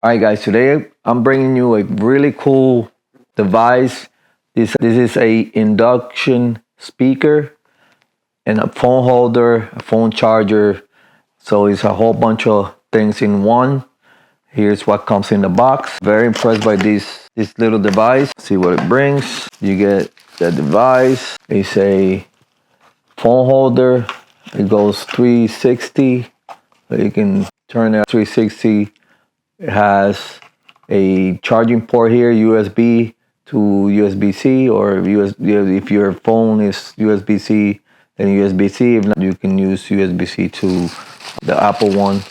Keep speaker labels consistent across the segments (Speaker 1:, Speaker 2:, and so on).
Speaker 1: All right, guys, today I'm bringing you a really cool device. This is a induction speaker and a phone holder, a phone charger. So it's a whole bunch of things in one. Here's what comes in the box. Very impressed by this little device. See what it brings. You get the device. It's a phone holder. It goes 360. So you can turn it 360. It has a charging port here, USB to USB-C, or if your phone is USB-C, then USB-C. If not, you can use USB-C to the Apple one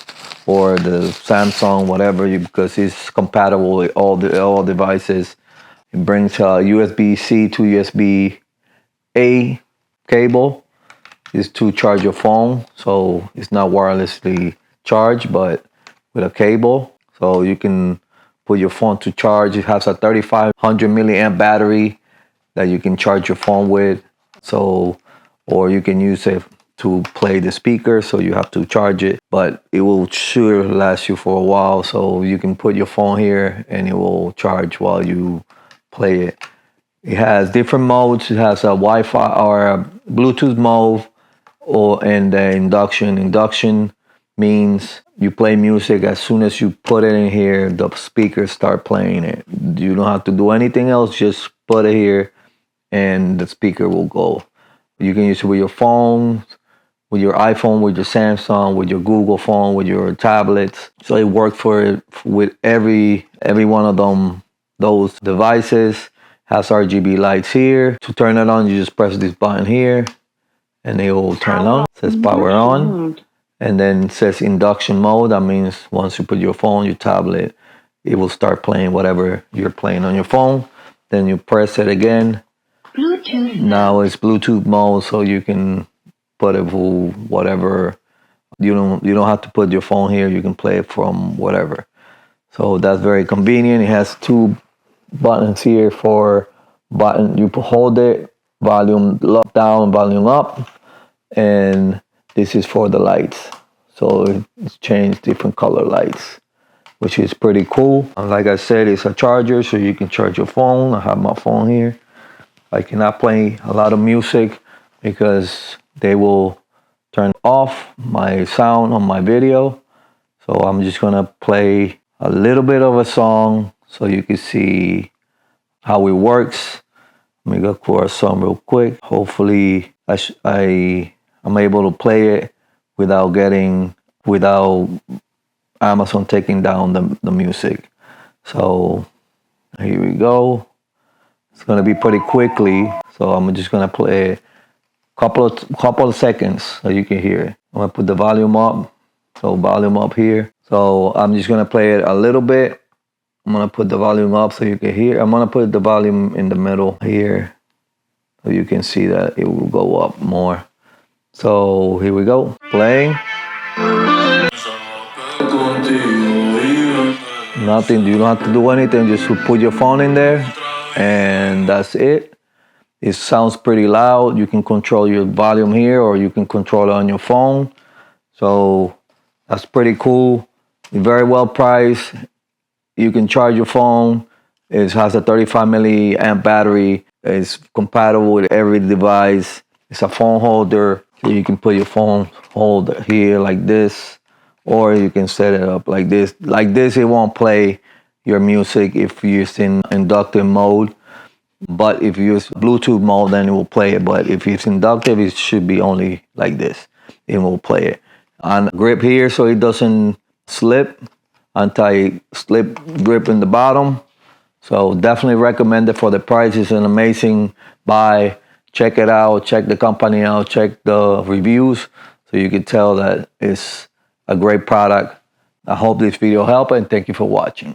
Speaker 1: or the Samsung, whatever, because it's compatible with all devices. It brings USB-C to USB-A cable. Is to charge your phone, so it's not wirelessly charged, but with a cable. So you can put your phone to charge. It has a 3500 milliamp battery that you can charge your phone with. So, or you can use it to play the speaker, so you have to charge it, but it will sure last you for a while. So you can put your phone here and it will charge while you play it. It has different modes. It has a Wi-Fi or a Bluetooth mode, and the induction. Induction means you play music. As soon as you put it in here, the speakers start playing it. You don't have to do anything else. Just put it here and the speaker will go. You can use it with your phone, with your iPhone, with your Samsung, with your Google phone, with your tablets. So it works with every one of those devices. Has RGB lights here. To turn it on, you just press this button here and it will turn on. It says power on. And then it says induction mode. That means once you put your phone, your tablet, it will start playing whatever you're playing on your phone. Then you press it again. Bluetooth. Now it's Bluetooth mode, so you can put it for whatever. You don't have to put your phone here. You can play it from whatever. So that's very convenient. It has two buttons here for button. You hold it, volume down, volume up, and this is for the lights. So it's changed different color lights, which is pretty cool. And like I said, it's a charger, so you can charge your phone. I have my phone here. I cannot play a lot of music because they will turn off my sound on my video. So I'm just gonna play a little bit of a song so you can see how it works. Let me go for a song real quick. Hopefully I'm able to play it without Amazon taking down the music. So here we go. It's gonna be pretty quickly. So I'm just gonna play a couple of seconds so you can hear it. I'm gonna put the volume up. So volume up here. So I'm just gonna play it a little bit. I'm gonna put the volume up so you can hear. I'm gonna put the volume in the middle here so you can see that it will go up more. So here we go, playing. Nothing, you don't have to do anything, just put your phone in there and that's it. It sounds pretty loud. You can control your volume here or you can control it on your phone. So that's pretty cool. Very well priced. You can charge your phone. It has a 35 milliamp battery. It's compatible with every device. It's a phone holder. So you can put your phone holder here like this, or you can set it up like this. Like this, it won't play your music if you're in inductive mode. But if you use Bluetooth mode, then it will play it. But if it's inductive, it should be only like this. It will play it. On grip here, so it doesn't slip. Anti-slip grip in the bottom. So definitely recommend it for the price. It's an amazing buy. Check it out. Check the company out. Check the reviews so you can tell that it's a great product. I hope this video helped and thank you for watching.